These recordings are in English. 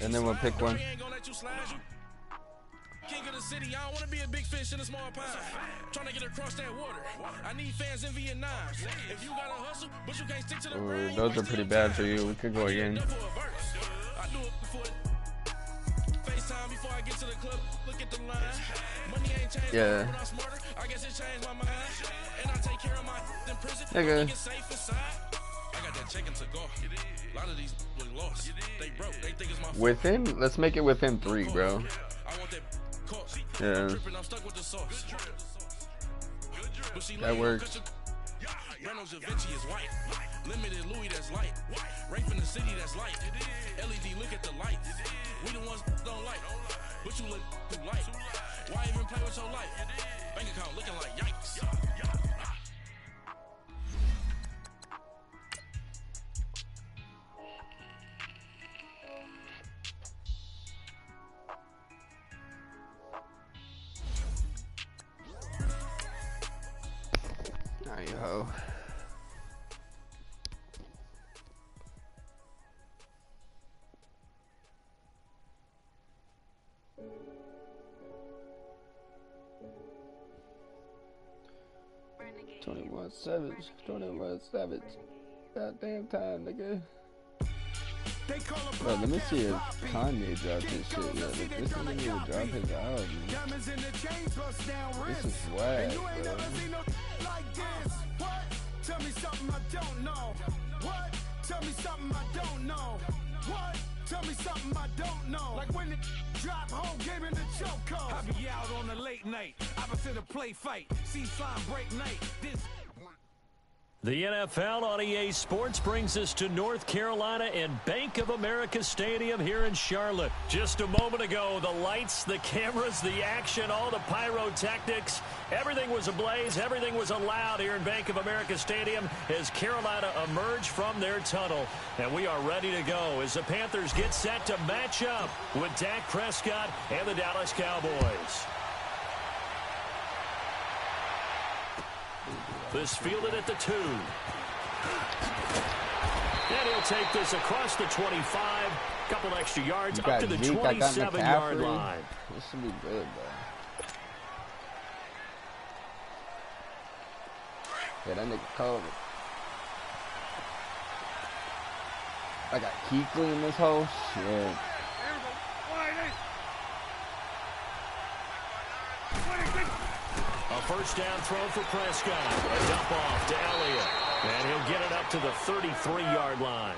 and then we'll pick one. King of the city, I don't want to be a big fish in a small pond. Trying to get across that water. I need fans in Vietnam. If you got to hustle, but you can't stick to the brand. Those are pretty bad for you. We could go again. I do it before FaceTime before I get to the club. Look at the line. Money ain't changed. Yeah. I guess it changed my mind. And I take care of my in prison. Okay. Safe inside. I got that check-in to go. A lot of these lost. They broke. They think it's my fault. Within, let's make it within 3, bro. I want that. Yeah. That works. Reynolds Da Vinci is white. Limited Louis that's light. Rape in the city that's light. LED look at the light. We the ones don't like. But you look too light. Why even play with your life? Bank account looking like yikes. Yo. $21 Savage. Goddamn time, nigga. Bro, let me see if Kanye dropped his shit. Yo, this nigga need to drop his album. This is swag, bro. Tell me something I don't know. What? Tell me something I don't know. What? Tell me something I don't know. Like when the drop home game in the choke code. I be out on a late night. Opposite a play fight. See sign break night. This. The NFL on EA Sports brings us to North Carolina and Bank of America Stadium here in Charlotte. Just a moment ago, the lights, the cameras, the action, all the pyrotechnics, everything was ablaze, everything was allowed here in Bank of America Stadium as Carolina emerged from their tunnel. And we are ready to go as the Panthers get set to match up with Dak Prescott and the Dallas Cowboys. This fielded at the 2. And he'll take this across the 25. Couple extra yards up to the 27-yard line. This should be good, bro. Yeah, that nigga cold. I got Keekly in this whole shit. A first down throw for Prescott. A dump off to Elliott. And he'll get it up to the 33-yard line.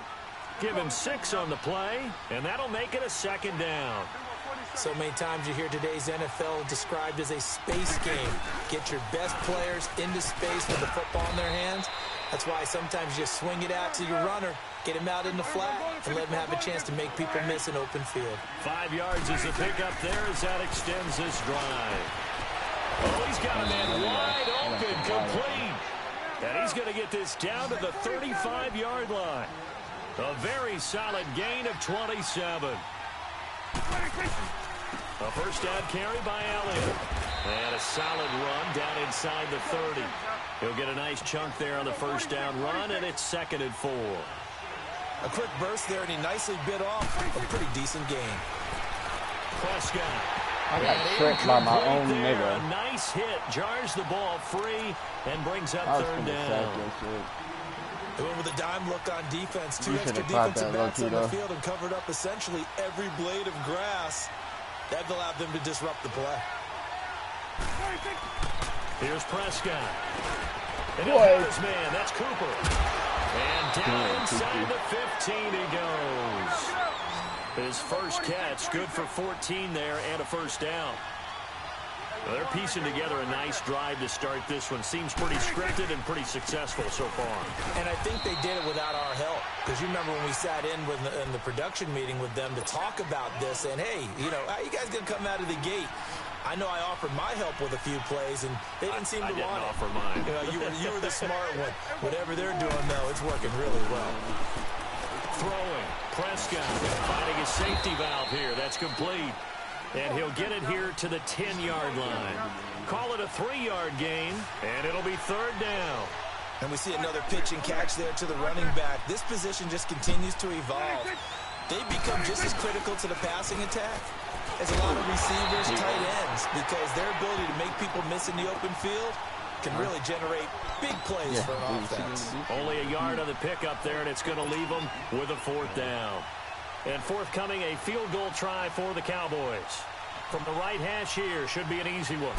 Give him 6 on the play, and that'll make it a second down. So many times you hear today's NFL described as a space game. Get your best players into space with the football in their hands. That's why sometimes you swing it out to your runner, get him out in the flat, and let him have a chance to make people miss an open field. 5 yards is the pickup there as that extends this drive. Oh, he's got a man wide open, complete. And he's going to get this down to the 35-yard line. A very solid gain of 27. A first down carry by Elliott. And a solid run down inside the 30. He'll get a nice chunk there on the first down run, and it's 2nd and 4. A quick burst there, and he nicely bit off a pretty decent gain. Prescott. I got tricked by my own nigga. A nice hit, jars the ball free, and brings up 3rd down. They went with a dime look on defense. 2 extra defensive backs on the field and covered up essentially every blade of grass. That allowed them to disrupt the play. Here's Prescott. And his man, that's Cooper. And down inside the 15 he goes. His first catch, good for 14 there and a first down. Well, they're piecing together a nice drive to start this one. Seems pretty scripted and pretty successful so far. And I think they did it without our help. Because you remember when we sat in the production meeting with them to talk about this, and hey, you know, how you guys going to come out of the gate? I know I offered my help with a few plays, and they didn't seem to want it. I didn't offer mine. You know, you were the smart one. Whatever they're doing, though, it's working really well. Throwing. Prescott finding his safety valve here. That's complete. And he'll get it here to the 10-yard line. Call it a 3-yard gain, and it'll be 3rd down. And we see another pitch and catch there to the running back. This position just continues to evolve. they become just as critical to the passing attack as a lot of receivers, tight ends, because their ability to make people miss in the open field can really generate big plays for an offense. Only a yard on the pickup there, and it's going to leave them with a 4th down. And forthcoming, a field goal try for the Cowboys. From the right hash here, should be an easy one.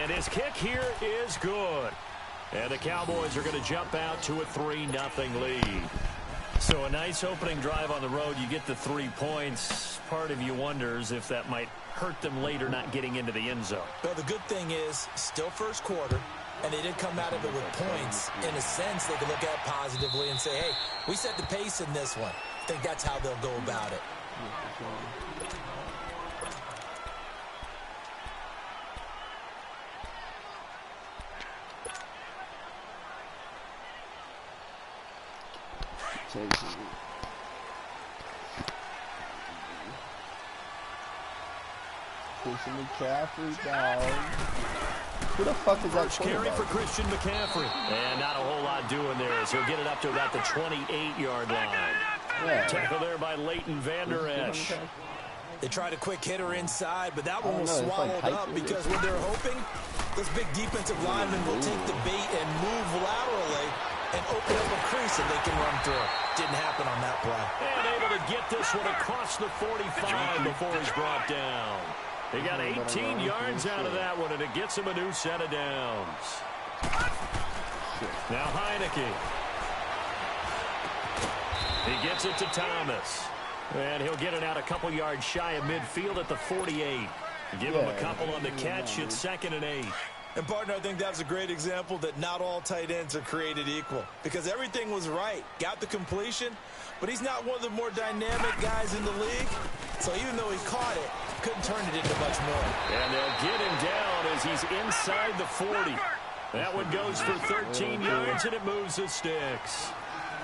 And his kick here is good. And the Cowboys are going to jump out to a 3-0 lead. So a nice opening drive on the road. You get the 3 points. Part of you wonders if that might hurt them later not getting into the end zone. Well, the good thing is, still first quarter, and they did come out of it with points. In a sense, they can look at it positively and say, hey, we set the pace in this one. I think that's how they'll go about it. Christian McCaffrey down. Who the fuck is that? First carry for Christian McCaffrey. And not a whole lot doing there as he'll get it up to about the 28-yard line. Yeah. Tackle there by Leighton Vander Esch. They tried a quick hitter inside, but that one was swallowed up because what they're hoping, this big defensive lineman will take the bait and move laterally and open up a crease and they can run through it. Didn't happen on that play. And able to get this one across the 45 before he's brought down. He got 18 yards out of that one, and it gets him a new set of downs. Now Heineke. He gets it to Thomas. And he'll get it out a couple yards shy of midfield at the 48. Give him a couple on the catch. It's 2nd and 8. And, partner, I think that's a great example that not all tight ends are created equal. Because everything was right. Got the completion, but he's not one of the more dynamic guys in the league. So even though he caught it, couldn't turn it into much more. And they'll get him down as he's inside the 40. That one goes for 13 yards, and it moves the sticks.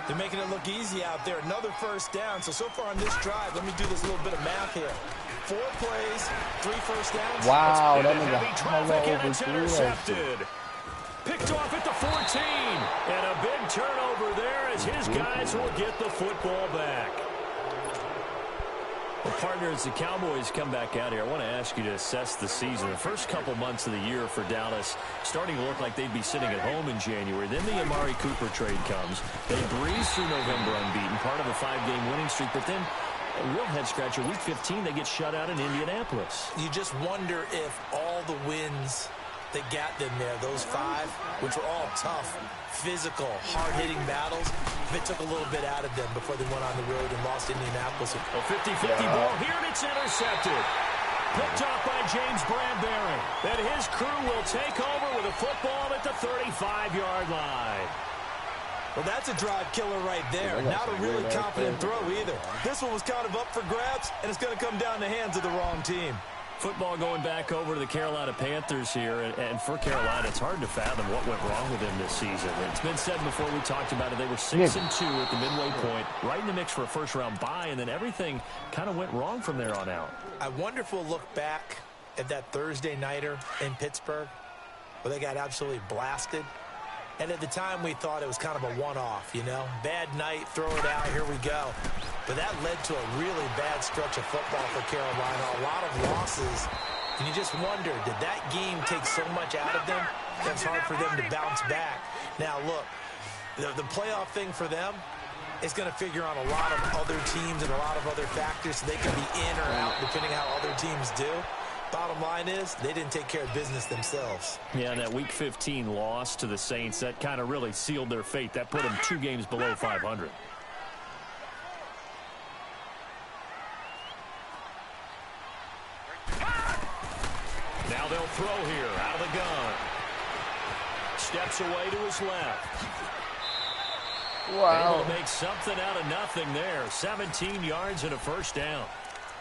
They're making it look easy out there. Another first down. So far on this drive, let me do this little bit of math here. 4 plays, 3 first downs. Wow, that heavy nigga traffic, and it's intercepted. Picked off at the 14. And a big turnover there as his guys will get the football back. Well, partner, as the Cowboys come back out here, I want to ask you to assess the season. The first couple months of the year for Dallas starting to look like they'd be sitting at home in January. Then the Amari Cooper trade comes. They breeze through November unbeaten, part of a 5-game winning streak. But then a real head-scratcher, Week 15, they get shut out in Indianapolis. You just wonder if all the wins that got them there, those 5, which were all tough, physical, hard-hitting battles, if it took a little bit out of them before they went on the road and lost Indianapolis. A 50-50 ball here, and it's intercepted. Picked off by James Bradbury. And his crew will take over with a football at the 35-yard line. Well, that's a drive killer right there. Not a really confident throw either. This one was kind of up for grabs, and it's going to come down the hands of the wrong team. Football going back over to the Carolina Panthers here, and for Carolina, it's hard to fathom what went wrong with them this season. It's been said before, we talked about it, they were 6-2 at the midway point, right in the mix for a first-round bye, and then everything kind of went wrong from there on out. I wonder if we'll look back at that Thursday nighter in Pittsburgh where they got absolutely blasted. And at the time, we thought it was kind of a one-off, you know. Bad night, throw it out, here we go. But that led to a really bad stretch of football for Carolina, a lot of losses. And you just wonder, did that game take so much out of them that it's hard for them to bounce back? Now, look, the playoff thing for them is going to figure on a lot of other teams and a lot of other factors, so they can be in or out depending how other teams do. Bottom line is, they didn't take care of business themselves. Yeah, and that Week 15 loss to the Saints, that kind of really sealed their fate. That put them 2 games below 500. Now they'll throw here, out of the gun. Steps away to his left. Wow. Able to make something out of nothing there. 17 yards and a first down.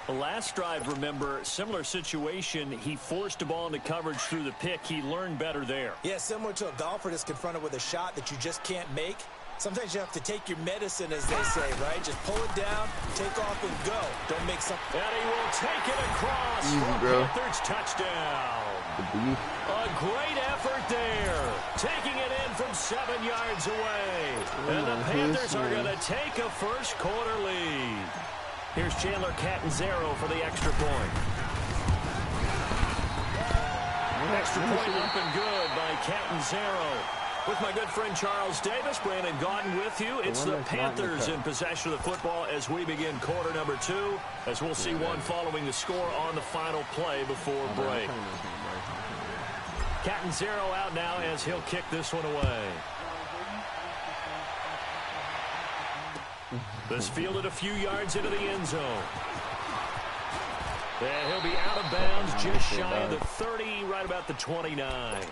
The last drive, remember, similar situation. He forced a ball into coverage through the pick. He learned better there. Yeah, similar to a golfer that's confronted with a shot that you just can't make. Sometimes you have to take your medicine, as they say, right? Just pull it down, take off, and go. Don't make something. And he will take it across for Panthers touchdown. A great effort there. Taking it in from 7 yards away. And the Panthers are going to take a first quarter lead. Here's Chandler Catanzaro for the extra point. Extra point up and good by Catanzaro. With my good friend Charles Davis, Brandon Gaudin with you. It's the Panthers in possession of the football as we begin quarter number 2, as we'll see one following the score on the final play before break. Catanzaro out now as he'll kick this one away. This fielded a few yards into the end zone. And he'll be out of bounds just shy of the 30, right about the 29.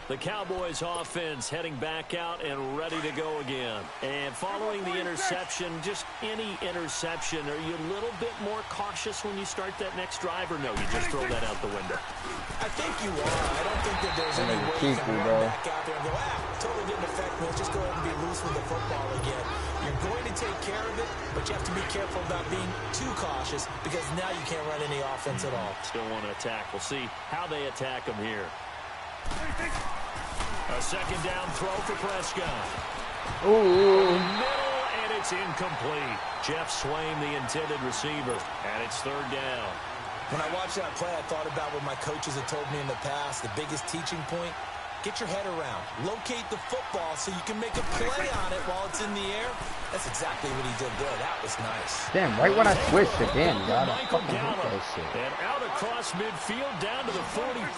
The Cowboys offense heading back out and ready to go again. And following the interception, just any interception, are you a little bit more cautious when you start that next drive, or no, you just throw that out the window? I think you are. I don't think that there's any way you can run back out there and go, totally didn't affect me. Let's just go ahead and be loose with the football again. You're going to take care of it, but you have to be careful about being too cautious because now you can't run any offense at all. Still want to attack. We'll see how they attack them here. A second down throw for Prescott. Ooh. Middle, and it's incomplete. Jeff Swain, the intended receiver, and it's third down. When I watched that play, I thought about what my coaches had told me in the past. The biggest teaching point, get your head around. Locate the football so you can make a play on it while it's in the air. That's exactly what he did there. That was nice. Damn, right when I switched again, God, I Michael fucking hate Gallup, that shit. and out across midfield down to the 45.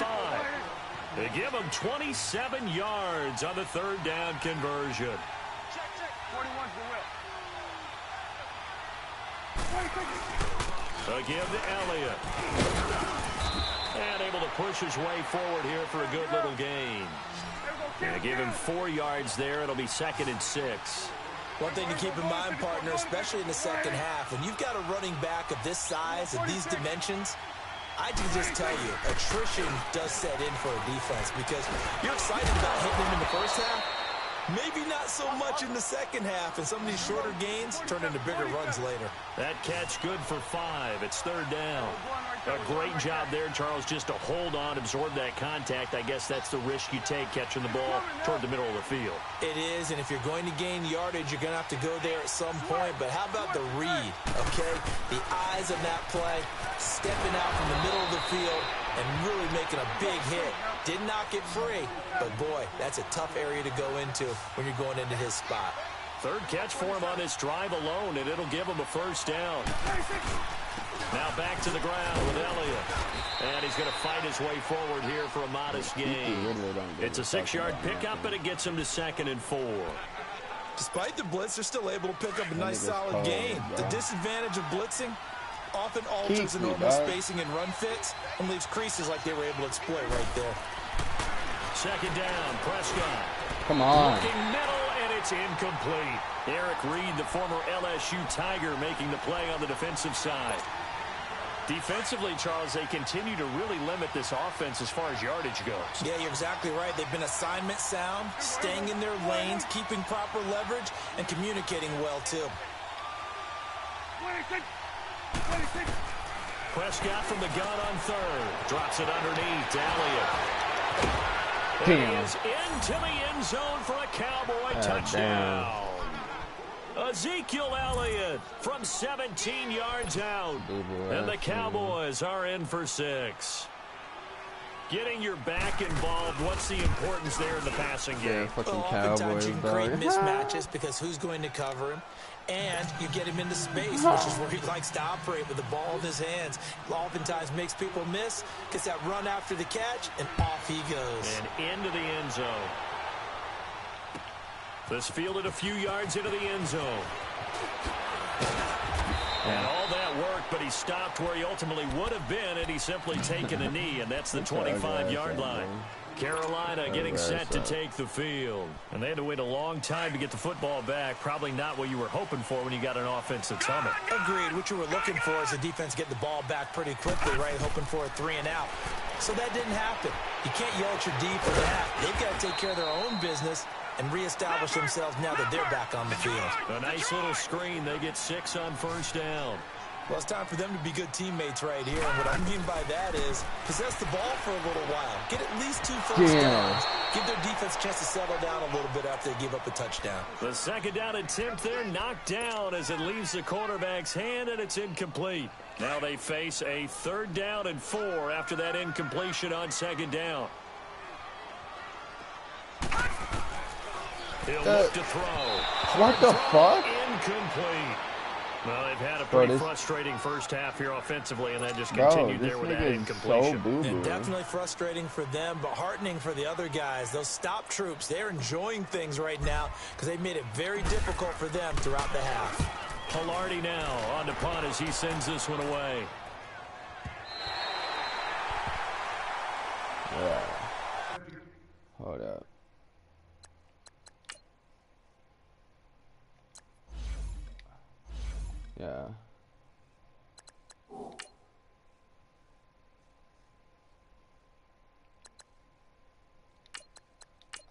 They give him 27 yards on the third down conversion. Check. 41's the whip. A give to Elliott. And able to push his way forward here for a good little gain. Gonna give him 4 yards there. It'll be 2nd and 6. One thing to keep in mind, partner, especially in the second half, when you've got a running back of this size and these dimensions, I can just tell you, attrition does set in for a defense because you're excited about hitting him in the first half. Maybe not so much in the second half, and some of these shorter gains turn into bigger runs later. That catch good for 5. It's third down. A great job there, Charles, just to hold on, absorb that contact. I guess that's the risk you take catching the ball toward the middle of the field. It is, and if you're going to gain yardage, you're going to have to go there at some point. But how about the read, okay? The eyes of that play, stepping out from the middle of the field and really making a big hit. Did not get free, but boy, that's a tough area to go into when you're going into his spot. Third catch for him on this drive alone, and it'll give him a first down. Now back to the ground with Elliott. And he's going to fight his way forward here for a modest gain. It's a 6-yard pickup, but it gets him to 2nd and 4. Despite the blitz, they're still able to pick up a nice solid gain. The disadvantage of blitzing often alters the normal spacing and run fits and leaves creases like they were able to exploit right there. Second down, Prescott. Come on. Looking middle, and it's incomplete. Eric Reed, the former LSU Tiger, making the play on the defensive side. Defensively, Charles, they continue to really limit this offense as far as yardage goes. Yeah, you're exactly right. They've been assignment sound, staying in their lanes, keeping proper leverage, and communicating well, too. 26. Prescott from the gun on third. Drops it underneath to Elliott. Damn. He is into the end zone for a Cowboy touchdown. Ezekiel Elliott from 17 yards out. And the Cowboys are in for 6. Getting your back involved, what's the importance there in the passing game? Oftentimes you can create mismatches because who's going to cover him? And you get him into space, which is where he likes to operate with the ball in his hands. Oftentimes makes people miss, gets that run after the catch, and off he goes. And into the end zone. This fielded a few yards into the end zone. And all that worked, but he stopped where he ultimately would have been had he simply taken a knee, and that's the 25-yard line. Carolina getting set to take the field. And they had to wait a long time to get the football back. Probably not what you were hoping for when you got an offense that's humming. Agreed. What you were looking for is the defense get the ball back pretty quickly, right? Hoping for a 3-and-out. So that didn't happen. You can't yell at your D for that. They've got to take care of their own business and reestablish themselves now that they're back on the field. A nice little screen. They get 6 on first down. Well, it's time for them to be good teammates right here. And what I mean by that is possess the ball for a little while. Get at least 2 first downs. Give their defense a chance to settle down a little bit after they give up a touchdown. The second down attempt there knocked down as it leaves the quarterback's hand, and it's incomplete. Now they face a 3rd down and 4 after that incompletion on second down. He'll look to throw. What the fuck? Incomplete. Well, they've had a pretty frustrating first half here offensively, and that just continued there with that incompletion. So and definitely frustrating for them, but heartening for the other guys. Those stop troops, they're enjoying things right now because they made it very difficult for them throughout the half. Pilardi now on to punt as he sends this one away. Yeah. Hold up. Yeah.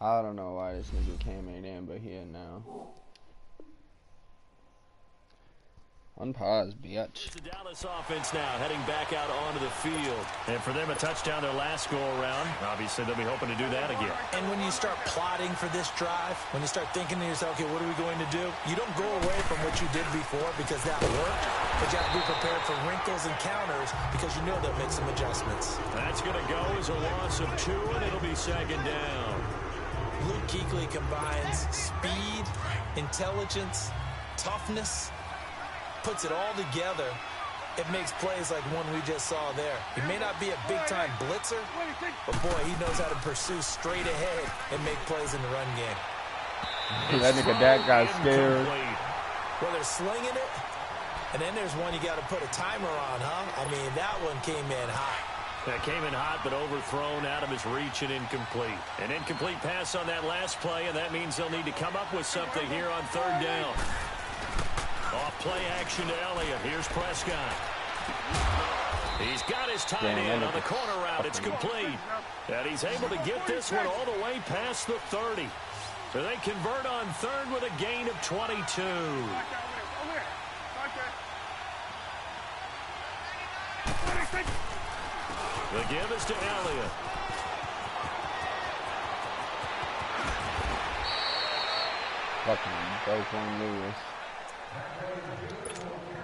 I don't know why this nigga came in, but here now. Unpause, bitch. The Dallas offense now heading back out onto the field. And for them, a touchdown their last go-around. Obviously, they'll be hoping to do that again. And when you start plotting for this drive, when you start thinking to yourself, okay, what are we going to do? You don't go away from what you did before because that worked. But you have to be prepared for wrinkles and counters because you know they'll make some adjustments. That's going to go as a loss of 2, and it'll be second down. Luke Kuechly combines speed, intelligence, toughness, puts it all together. It makes plays like one we just saw there. He may not be a big-time blitzer, but boy, he knows how to pursue straight ahead and make plays in the run game. That nigga Dak got scared. Well, they're slinging it, and then there's one you got to put a timer on, huh? I mean, that one came in hot. That came in hot, but overthrown out of his reach and incomplete. An incomplete pass on that last play, and that means they'll need to come up with something here on 3rd down. Off play action to Elliott. Here's Prescott. He's got his tight end on the corner route. It's complete. And he's able to get this one all the way past the 30. So they convert on 3rd with a gain of 22. The give is to Elliott. Fucking Deshaun Lewis.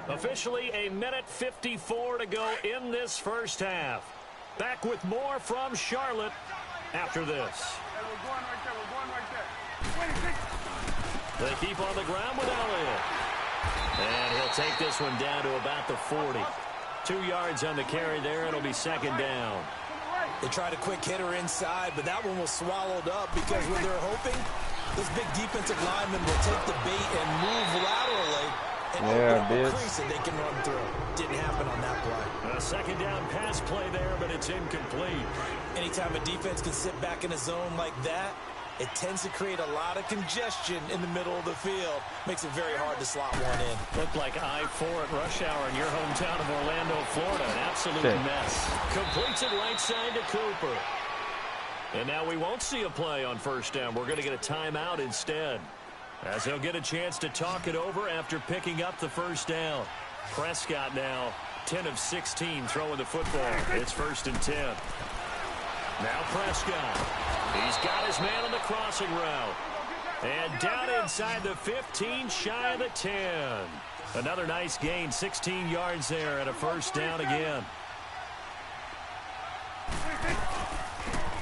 Officially a minute 54 to go in this first half. Back with more from Charlotte after this. They keep on the ground with Elliott. And he'll take this one down to about the 40. 2 yards on the carry there. It'll be second down. They tried a quick hitter inside, but that one was swallowed up because what they're hoping, this big defensive lineman will take the bait and move laterally and open up a crease that they can run through. Didn't happen on that play. A second down pass play there, but it's incomplete. Anytime a defense can sit back in a zone like that, it tends to create a lot of congestion in the middle of the field. Makes it very hard to slot one in. Looked like I-4 at rush hour in your hometown of Orlando, Florida. An absolute mess. Completes it right side to Cooper. And now we won't see a play on first down. We're going to get a timeout instead, as they'll get a chance to talk it over after picking up the first down. Prescott now 10 of 16 throwing the football. It's 1st and 10. Now Prescott. He's got his man on the crossing route. And down inside the 15, shy of the 10. Another nice gain, 16 yards there, and a first down again.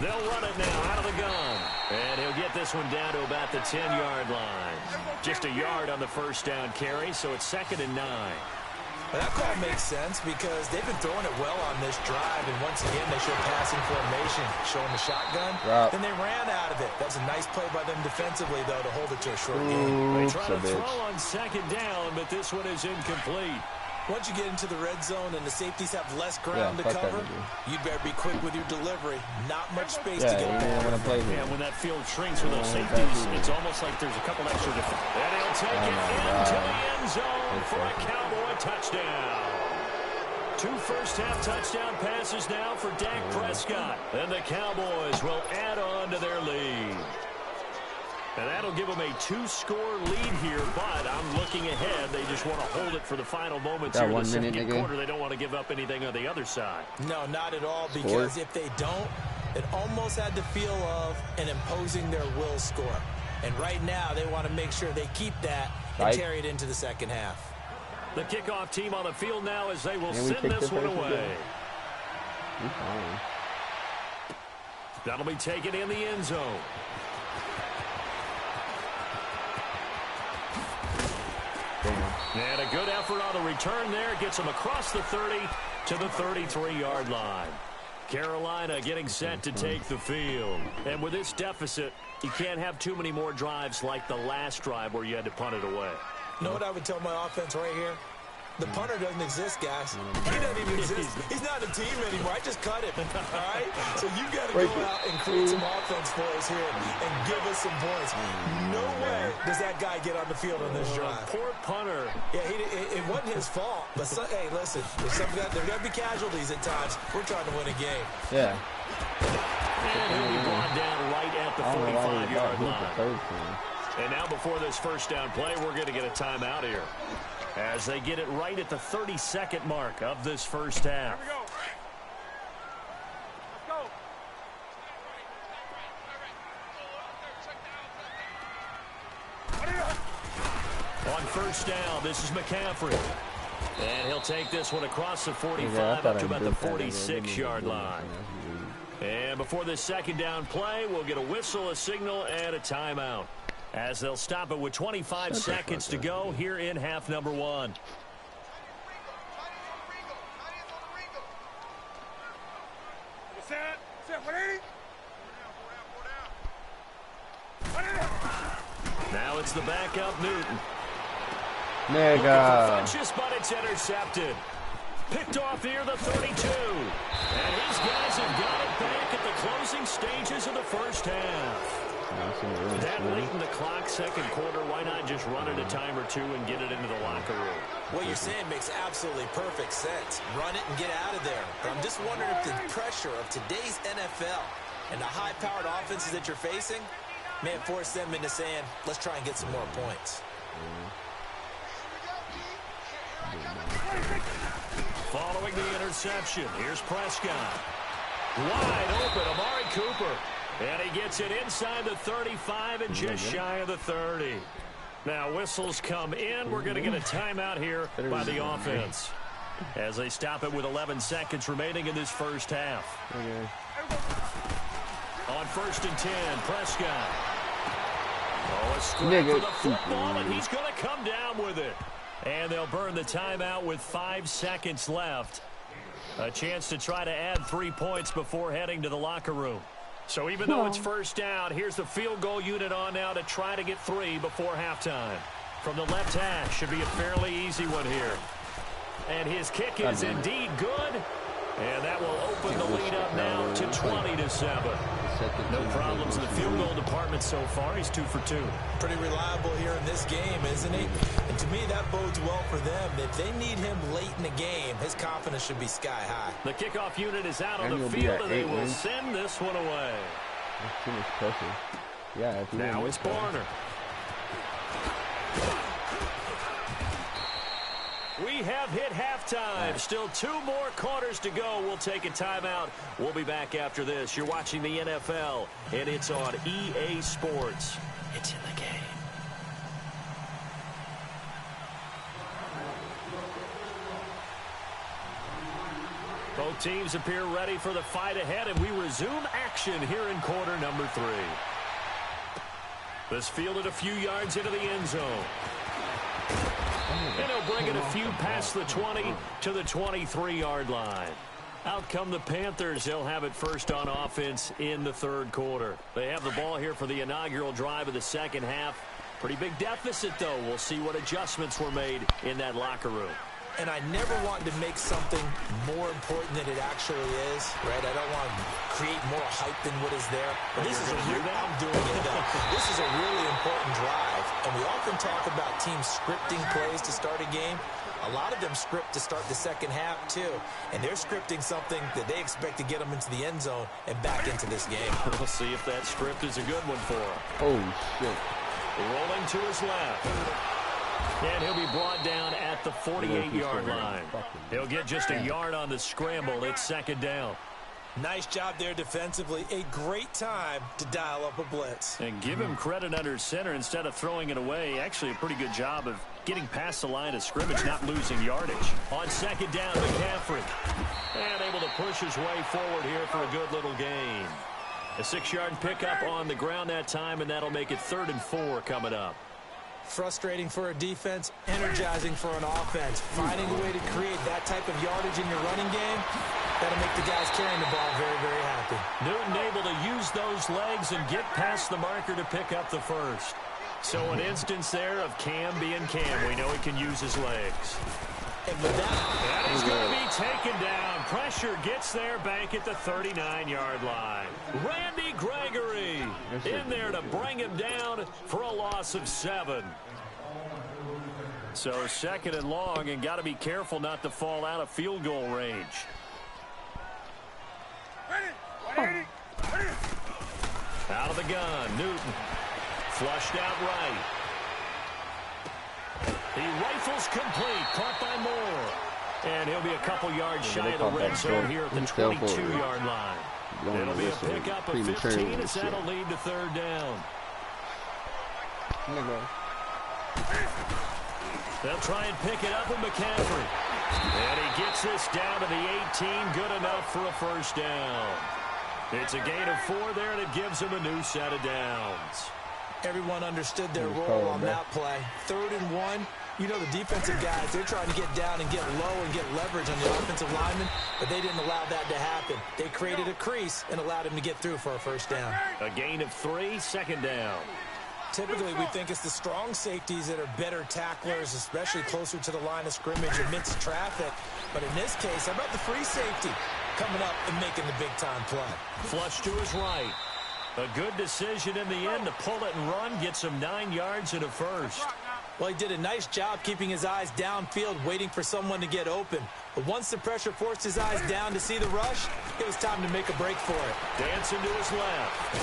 They'll run it now out of the gun. And he'll get this one down to about the 10-yard line. Just a yard on the first down carry, so it's 2nd and 9. Well, that call makes sense because they've been throwing it well on this drive, and once again, they showed passing formation, showing the shotgun. Then they ran out of it. That's a nice play by them defensively, though, to hold it to a short game. They try to throw on second down, but this one is incomplete. Once you get into the red zone and the safeties have less ground to cover, you better be quick with your delivery. Not much space to get the ball. Yeah, when that field shrinks with those safeties, it's almost like there's a couple extra defenders. And he'll take it into the end zone for a Cowboy touchdown. 2 first-half touchdown passes now for Dak Prescott. And the Cowboys will add on to their lead. And that'll give them a 2-score lead here, but I'm looking ahead. They just want to hold it for the final moments here in the second quarter. They don't want to give up anything on the other side. No, not at all, because if they don't, it almost had the feel of an imposing their will score. And right now, they want to make sure they keep that and carry it into the second half. The kickoff team on the field now as they will send this one away. That'll be taken in the end zone. And a good effort on the return there. Gets them across the 30 to the 33-yard line. Carolina getting set to take the field. And with this deficit, you can't have too many more drives like the last drive where you had to punt it away. You know what I would tell my offense right here? The punter doesn't exist, guys. He doesn't even exist. He's not a team anymore. I just cut him, all right? So you got to go out and create some offense for us here and give us some points. No way does that guy get on the field on this drive. Poor punter. Yeah, it wasn't his fault. But, hey, listen, there's going to be casualties at times. We're trying to win a game. Yeah. And he'll be brought down right at the 45-yard line. And now before this first down play, we're going to get a timeout here, as they get it right at the 32nd mark of this first half. Here we go. Let's go. On first down, this is McCaffrey. And he'll take this one across the 45 up to about the 46-yard line. And before this second down play, we'll get a whistle, a signal, and a timeout, as they'll stop it with 25 seconds to go here in half number one. Now it's the backup Newton. Funches, but it's intercepted. Picked off near the 32. And his guys have got it back at the closing stages of the first half. That late in the clock, second quarter, why not just run it a time or two and get it into the locker room? What you're saying makes absolutely perfect sense. Run it and get out of there. But I'm just wondering if the pressure of today's NFL and the high-powered offenses that you're facing may have forced them into saying, let's try and get some more points. Following the interception, here's Prescott. Wide open, Amari Cooper. And he gets it inside the 35 and just shy of the 30. Now whistles come in. We're going to get a timeout here by the offense, as they stop it with 11 seconds remaining in this first half. On first and 10, Prescott. Oh, a scrap for the football, and he's going to come down with it. And they'll burn the timeout with 5 seconds left. A chance to try to add 3 points before heading to the locker room. So even though it's first down, here's the field goal unit on now to try to get 3 before halftime. From the left hash, should be a fairly easy one here. And his kick is indeed good. And that will open the lead up now to 20-7. No problems in the field goal department so far. He's 2 for 2. Pretty reliable here in this game, isn't he? And to me, that bodes well for them. If they need him late in the game, his confidence should be sky high. The kickoff unit is out on the field, and they will send this one away. That's too much pressure. Yeah. Now it's Barner. We have hit halftime. Still 2 more quarters to go. We'll take a timeout. We'll be back after this. You're watching the NFL, and it's on EA Sports. It's in the game. Both teams appear ready for the fight ahead, and we resume action here in quarter number 3. This fielded a few yards into the end zone. And he'll bring it a few past the 20 to the 23-yard line. Out come the Panthers. They'll have it first on offense in the third quarter. They have the ball here for the inaugural drive of the second half. Pretty big deficit, though. We'll see what adjustments were made in that locker room. And I never want to make something more important than it actually is, right? I don't want to create more hype than what is there. But this is I'm doing it, though. This is a really important drive, And we often talk about teams scripting plays to start a game. A lot of them script to start the second half, too. And they're scripting something that they expect to get them into the end zone and back into this game. We'll see if that script is a good one for him. Oh, shit. Rolling to his left. And he'll be brought down at the 48-yard line. He'll get just a yard on the scramble. It's second down. Nice job there defensively. A great time to dial up a blitz. And give him credit under center instead of throwing it away. Actually, a pretty good job of getting past the line of scrimmage, not losing yardage. On second down, McCaffrey. And able to push his way forward here for a good little gain. A 6-yard pickup on the ground that time, and that'll make it 3rd and 4 coming up. Frustrating for a defense, energizing for an offense. Finding a way to create that type of yardage in your running game, that'll make the guys carrying the ball very, very happy. Newton able to use those legs and get past the marker to pick up the first. So an instance there of Cam being Cam. We know he can use his legs. And with that is going to be taken down. Pressure gets there back at the 39-yard line. Randy Gregory in there to bring him down for a loss of 7. So 2nd and long, and got to be careful not to fall out of field goal range. Out of the gun, Newton. Flushed out right. He rifles complete, caught by Moore. And he'll be a couple yards shy of the red zone here at the 22-yard line. It'll be a pickup of 15 as that'll lead to 3rd down. They'll try and pick it up with McCaffrey. And he gets this down to the 18, good enough for a 1st down. It's a gain of 4 there, and it gives him a new set of downs. Everyone understood their role on that play. 3rd and 1. You know the defensive guys, they're trying to get down and get low and get leverage on the offensive lineman, but they didn't allow that to happen. They created a crease and allowed him to get through for a 1st down. A gain of 3, 2nd down. Typically, we think it's the strong safeties that are better tacklers, especially closer to the line of scrimmage amidst traffic. But in this case, how about the free safety coming up and making the big-time play? Flush to his right. A good decision in the end to pull it and run, gets him 9 yards and a 1st. Well, he did a nice job keeping his eyes downfield, waiting for someone to get open. But once the pressure forced his eyes down to see the rush, it was time to make a break for it. Dancing to his left.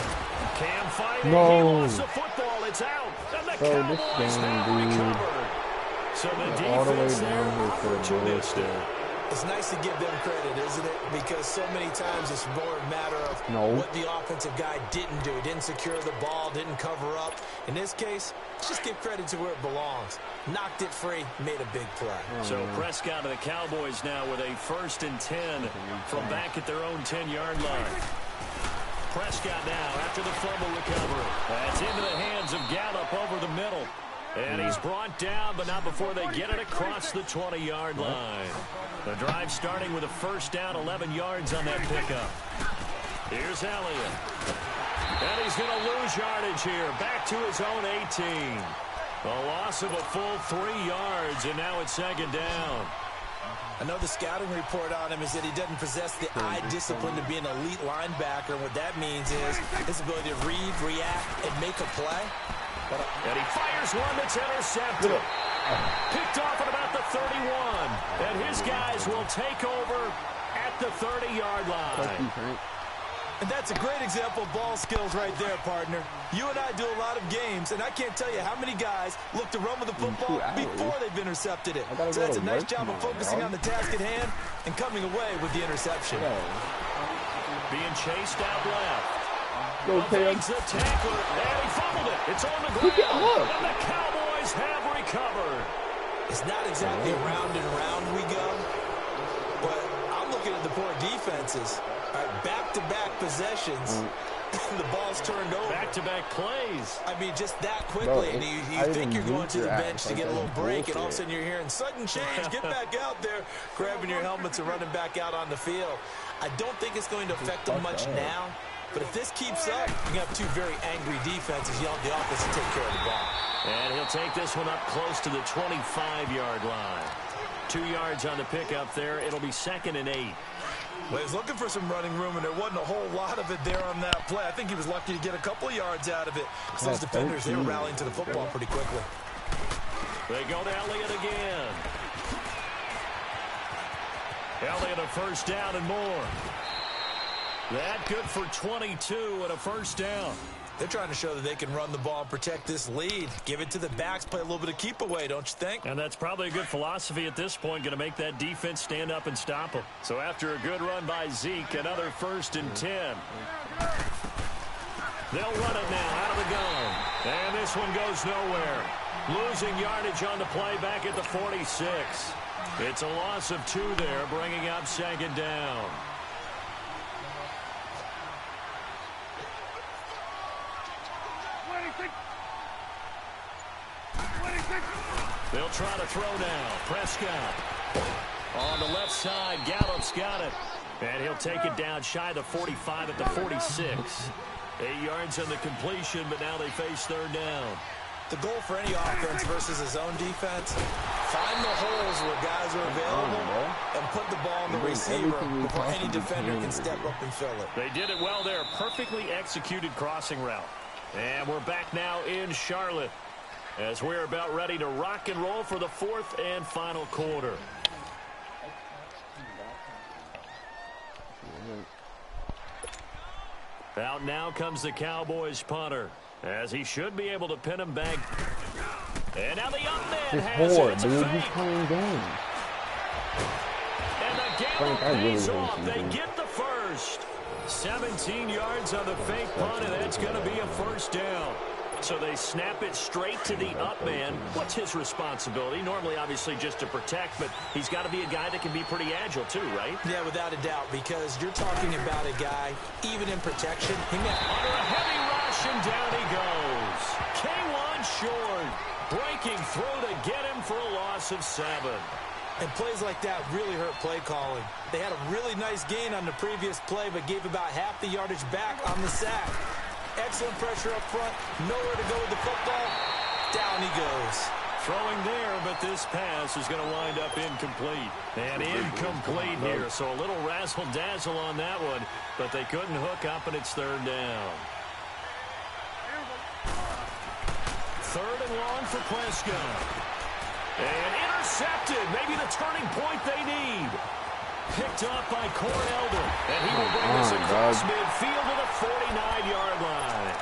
Cam fighting. He lost the football. It's out. And the Cowboys have recovered. So the defense there opportunistic. It's nice to give them credit, isn't it? Because so many times it's more a matter of what the offensive guy didn't do. Didn't secure the ball, didn't cover up. In this case, let's just give credit to where it belongs. Knocked it free, made a big play. So Prescott of the Cowboys now with a 1st and 10 from back at their own 10-yard line. Prescott now after the fumble recovery. That's into the hands of Gallup over the middle. And he's brought down, but not before they get it across the 20-yard line. The drive starting with a 1st down, 11 yards on that pickup. Here's Elliott. And he's going to lose yardage here. Back to his own 18. A loss of a full 3 yards, and now it's 2nd down. I know the scouting report on him is that he doesn't possess the eye discipline to be an elite linebacker. And what that means is his ability to read, react, and make a play. And he fires one that's intercepted. Picked off at about the 31. And his guys will take over at the 30-yard line. And that's a great example of ball skills right there, partner. You and I do a lot of games, and I can't tell you how many guys look to run with the football before they've intercepted it. So that's a nice job of focusing on the task at hand and coming away with the interception. Being chased out left. Evades the tackler, and he fumbled it. It's on the ground, and the Cowboys have recovered. It's not exactly round and round we go, but I'm looking at the poor defenses. Back-to-back possessions. The ball's turned over. Back-to-back plays. I mean, just that quickly. And you think you're going to the bench to get a little break, and all of a sudden you're hearing sudden change. Get back out there, grabbing your helmets and running back out on the field. I don't think it's going to affect them much now. But if this keeps up, you're going to have 2 very angry defenses yelling at the offense to take care of the ball. And he'll take this one up close to the 25-yard line. 2 yards on the pickup there. It'll be 2nd and 8. Well, he was looking for some running room, and there wasn't a whole lot of it there on that play. I think he was lucky to get a couple of yards out of it. So those defenders, they were rallying to the football pretty quickly. They go to Elliott again. Elliott a first down and more. That good for 22 and a first down. They're trying to show that they can run the ball and protect this lead. Give it to the backs, play a little bit of keep away, don't you think? And that's probably a good philosophy at this point, going to make that defense stand up and stop them. So after a good run by Zeke, another 1st and 10. They'll run it now out of the gun. And this one goes nowhere. Losing yardage on the play back at the 46. It's a loss of 2 there, bringing up 2nd down. They'll try to throw now. Prescott on the left side. Gallup's got it. And he'll take it down shy of the 45 at the 46. 8 yards on the completion, but now they face 3rd down. The goal for any offense versus his own defense, find the holes where guys are available and put the ball on the receiver before any defender can step up and fill it. They did it well there. Perfectly executed crossing route. And we're back now in Charlotte as we're about ready to rock and roll for the 4th and final quarter. Out now comes the Cowboys punter, as he should be able to pin him back. And now the up man has it. It's a fake. He's coming down. And the gamble pays off. They get the first. 17 yards on the fake punt, and that's going to be a first down. So they snap it straight to the up man. What's his responsibility? Normally, obviously, just to protect, but he's got to be a guy that can be pretty agile too, right? Yeah, without a doubt, because you're talking about a guy, even in protection, he met under a heavy rush, and down he goes. K1 short, breaking through to get him for a loss of 7. And plays like that really hurt play calling. They had a really nice gain on the previous play, but gave about half the yardage back on the sack. Excellent pressure up front. Nowhere to go with the football. Down he goes. Throwing there, but this pass is going to wind up incomplete. And incomplete here, so a little razzle-dazzle on that one, but they couldn't hook up, and it's 3rd down. 3rd and long for Prescott. And intercepted. Maybe the turning point they need. Picked up by Cornelder. And he will bring us across midfield to the 49-yard line.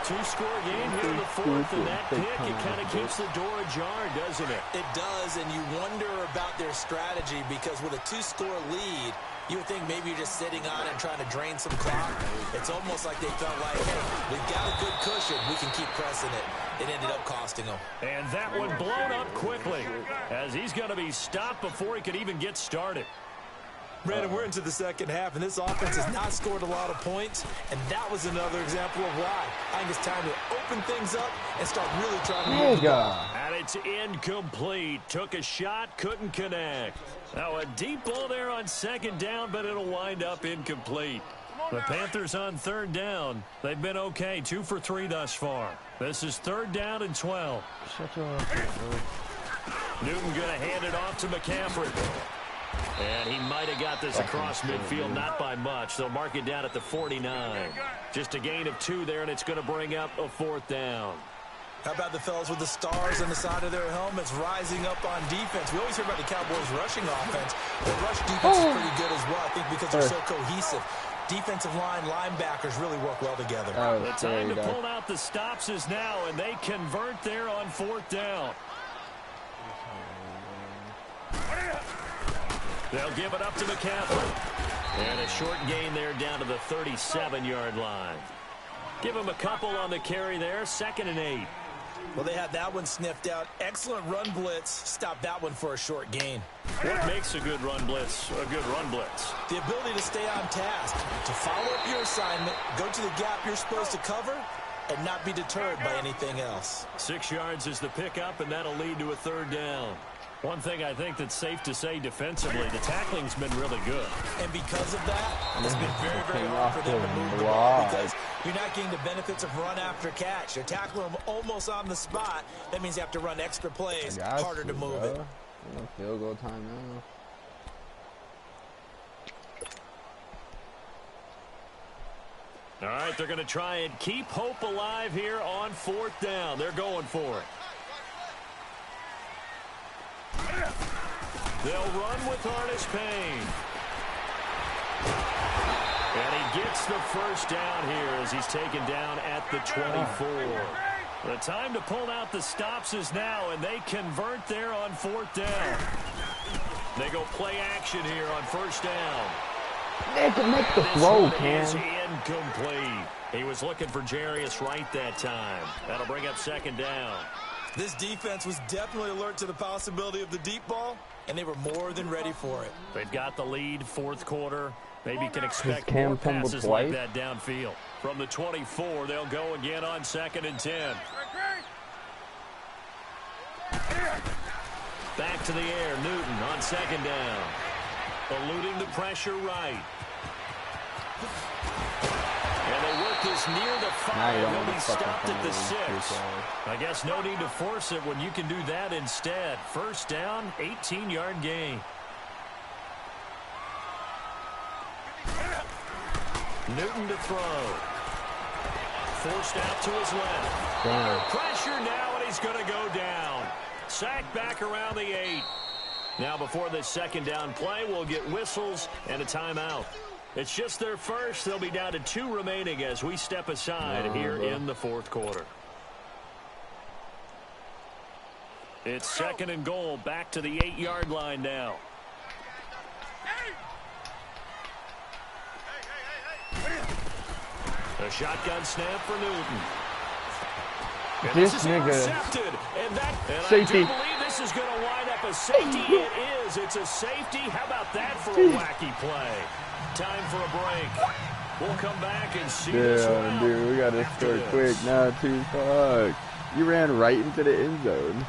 2-score game here in the 4th, and that pick, it kind of keeps the door ajar, doesn't it? It does, and you wonder about their strategy, because with a 2-score lead, you would think maybe you're just sitting on it and trying to drain some clock. It's almost like they felt like, hey, we've got a good cushion. We can keep pressing it. It ended up costing them. And that one blown up quickly, as he's going to be stopped before he could even get started. Brandon, we're into the 2nd half, and this offense has not scored a lot of points, and that was another example of why. I think it's time to open things up and start really trying to move the ball. And it's incomplete. Took a shot, couldn't connect. Now a deep ball there on 2nd down, but it'll wind up incomplete. The Panthers on 3rd down. They've been okay, 2 for 3 thus far. This is 3rd down and 12. Newton going to hand it off to McCaffrey. And he might have got this across midfield, not by much. They'll mark it down at the 49. Just a gain of 2 there, and it's going to bring up a 4th down. How about the fellas with the stars on the side of their helmets rising up on defense? We always hear about the Cowboys' rushing offense. The rush defense is pretty good as well, I think, because they're so cohesive. Defensive line, linebackers really work well together. The time to pull out the stops is now, and they convert there on 4th down. They'll give it up to McCaffrey. And a short gain there down to the 37-yard line. Give him a couple on the carry there, 2nd and 8. Well, they had that one sniffed out. Excellent run blitz. Stop that one for a short gain. What makes a good run blitz a good run blitz? The ability to stay on task, to follow up your assignment, go to the gap you're supposed to cover, and not be deterred by anything else. 6 yards is the pickup, and that'll lead to a 3rd down. One thing I think that's safe to say defensively, the tackling's been really good. And because of that, it's been very, very hard for them to move the ball because you're not getting the benefits of run after catch. You're tackling them almost on the spot. That means you have to run extra plays, harder to move it. Field goal time now. All right, they're going to try and keep hope alive here on 4th down. They're going for it. They'll run with Artis Payne. And he gets the first down here as he's taken down at the 24. The time to pull out the stops is now, and they convert there on 4th down. They go play action here on 1st down. They can make the throw, Cam. Is incomplete. He was looking for Jarius Wright that time. That'll bring up 2nd down. This defense was definitely alert to the possibility of the deep ball, and they were more than ready for it. They've got the lead, 4th quarter. Maybe can expect Cam more passes twice? like that downfield. From the 24, they'll go again on 2nd and 10. Back to the air, Newton on 2nd down. Eluding the pressure right. And they work this near the 5. He'll be stopped at the 6. I guess no need to force it when you can do that instead. 1st down, 18-yard gain. Newton to throw. Forced out to his left. Damn. Pressure now, and he's going to go down. Sacked back around the 8. Now before this 2nd down play, we'll get whistles and a timeout. It's just their first. They'll be down to 2 remaining as we step aside here in the 4th quarter. It's 2nd and goal, back to the 8-yard line now. A shotgun snap for Newton. And This is nigga. intercepted. And Safety. I do believe this is going to wind up a safety. It is. It's a safety. How about that for a wacky play? Time for a break. We'll come back and see this Yeah, dude, we got to score quick now, too. Fuck. You ran right into the end zone.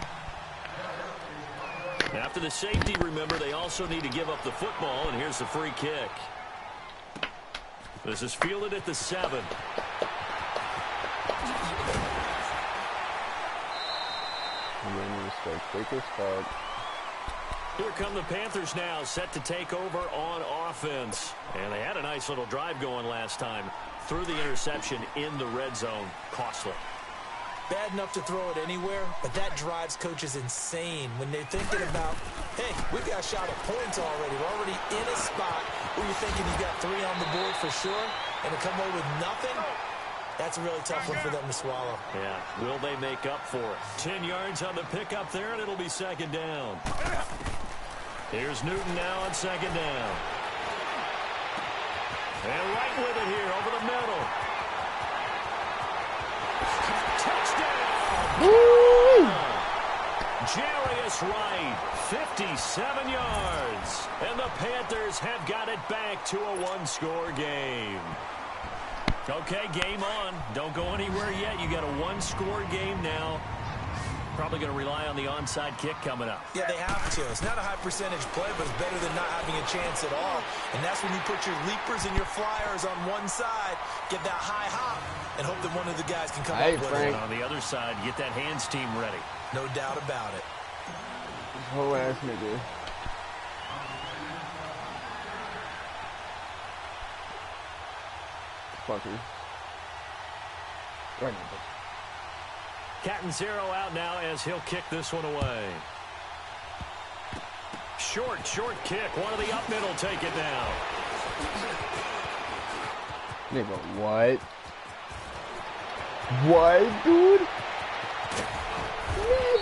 After the safety, remember, they also need to give up the football, and here's the free kick. This is fielded at the 7. And then you start quick as fuck. Here come the Panthers now, set to take over on offense. And they had a nice little drive going last time. Threw the interception in the red zone. Costly. Bad enough to throw it anywhere, but that drives coaches insane when they're thinking about, hey, we got a shot at points already. We're already in a spot where you're thinking you got 3 on the board for sure, and to come away with nothing, that's a really tough one for them to swallow. Yeah, will they make up for it? 10 yards on the pickup there, and it'll be 2nd down. Here's Newton now on 2nd down. And right with it here over the middle. Touchdown! Woo! Jarius Wright, 57 yards. And the Panthers have got it back to a 1-score game. Okay, game on. Don't go anywhere yet. You got a 1-score game now. Probably going to rely on the onside kick coming up. Yeah, they have to. It's not a high percentage play, but it's better than not having a chance at all. And that's when you put your leapers and your flyers on one side, get that high hop, and hope that one of the guys can come up with it. And on the other side, get that hands team ready. No doubt about it. Whole ass nigga. Fucker. Right now. Catanzaro out now as he'll kick this one away. Short kick. One of the up middle take it down. Nigga, what? What, dude?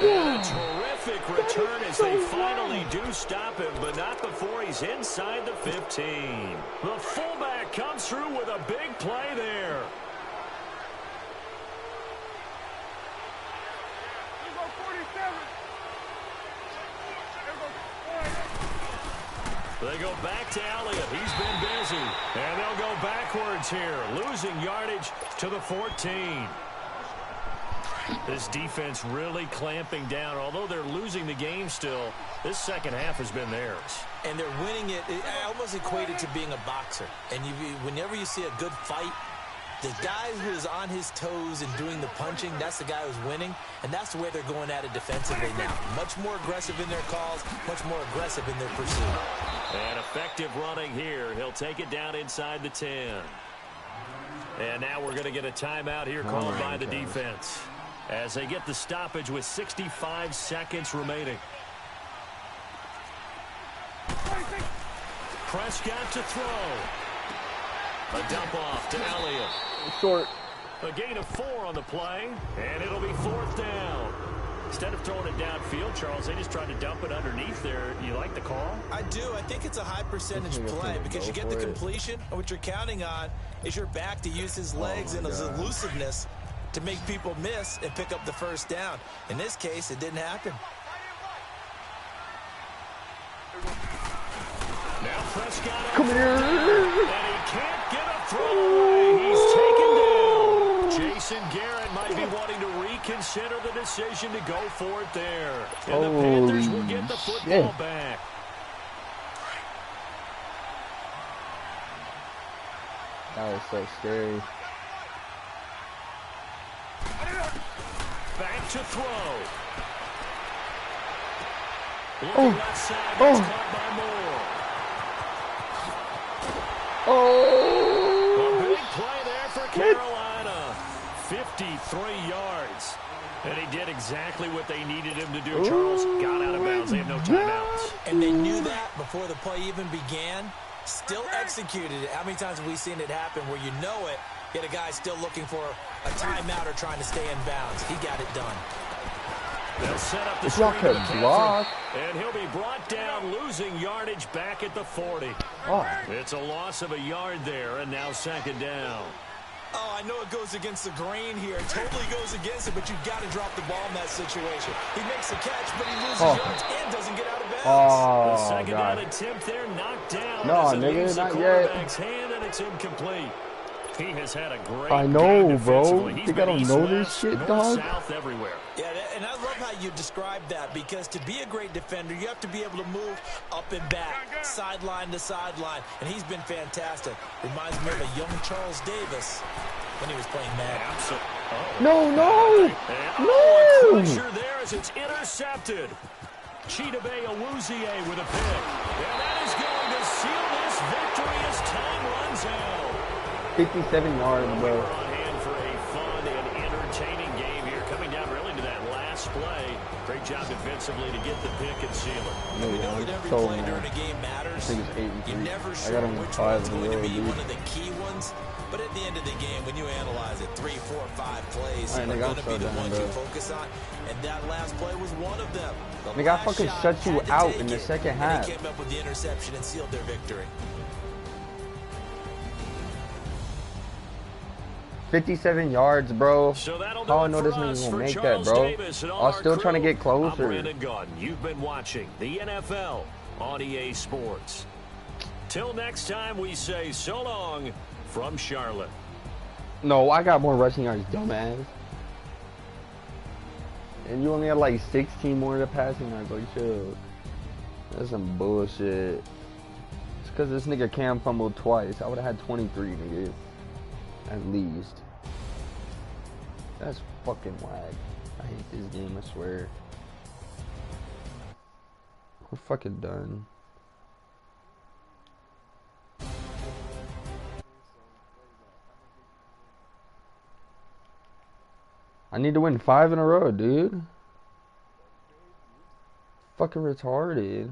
And a terrific return as they finally do stop him, but not before he's inside the 15. The fullback comes through with a big play there. They go back to Elliott. He's been busy. And they'll go backwards here, losing yardage to the 14. This defense really clamping down. Although they're losing the game still, this second half has been theirs. And they're winning it. I almost equate it to being a boxer. And whenever you see a good fight, the guy who is on his toes and doing the punching, that's the guy who's winning. And that's the way they're going at it defensively now. Much more aggressive in their calls, much more aggressive in their pursuit. And effective running here. He'll take it down inside the 10. And now we're going to get a timeout here called by the defense as they get the stoppage with 65 seconds remaining. Prescott to throw. A dump off to Elliott. Short. A gain of 4 on the play, and it'll be 4th down. Instead of throwing it downfield, Charles, they just tried to dump it underneath there. You like the call? I do. I think it's a high percentage play because you get the completion, and what you're counting on is your back to use his legs and his elusiveness to make people miss and pick up the first down. In this case, it didn't happen. Now Prescott. Come here. And he can't get a throw away. He's taken down. Jason Garrett might be wanting to reconsider the decision to go for it there. And the Panthers will get the football back. That was so scary. Back to throw. Looking left side, it's caught by Moore. A big play there for Carolina. 53 yards. And he did exactly what they needed him to do. Charles got out of bounds. They have no timeouts. And they knew that before the play even began. Still executed it. How many times have we seen it happen where you know it, yet a guy still looking for a timeout or trying to stay in bounds? He got it done. They'll set up the It's screen not to a block. and he'll be brought down, losing yardage back at the 40. Oh. It's a loss of a yard there, and now 2nd down. Oh, I know it goes against the grain here. It totally goes against it, but you've got to drop the ball in that situation. He makes the catch, but he loses yards and doesn't get out of bounds. The Oh, 2nd God. down attempt there, knocked down. No, as it leaves nigga, the not yet. quarterback's hand, and it's incomplete. He has had a great I know, game bro. defensively. He's Think I been don't east, know this west, shit, north, dog? south, everywhere. Yeah, and I love how you describe that, because to be a great defender, you have to be able to move up and back, sideline to sideline, and he's been fantastic. Reminds me of a young Charles Davis when he was playing Madden. No. A crusher there as it's intercepted. Chidobe Awuzie with a pick. And that is going to seal this victory as time runs out. 57 yards, We bro. were on hand for a fun and entertaining game here. Coming down really to that last play. Great job defensively to get the pick and seal it. We know that every so play mad. during a game matters. I think it's 8 and 3. You're never I sure got him which 5 one's in a going to row, be dude. one of the key ones. But at the end of the game, when you analyze it, 3, 4, 5 plays Alright, are nigga, going I'm to so be the done, ones bro. you focus on. And that last play was one of them. The Nigga, I last fucking shot shut you had to out take in the it, second and half. they came up with the interception and sealed their victory. 57 yards, bro. So that'll do How I it know for this us. nigga's gonna For make that, Charles bro. Davis and all I was our still trying to crew, get closer. I'm Brandon Gaudin. You've been watching the NFL on EA Sports. Till next time, we say so long from Charlotte. No, I got more rushing yards, dumbass. And you only had like 16 more to passing yards. Like, chill. That's some bullshit. It's because this nigga Cam fumbled twice. I would have had 23, nigga. At least. That's fucking whack. I hate this game, I swear. We're fucking done. I need to win 5 in a row, dude. Fucking retarded.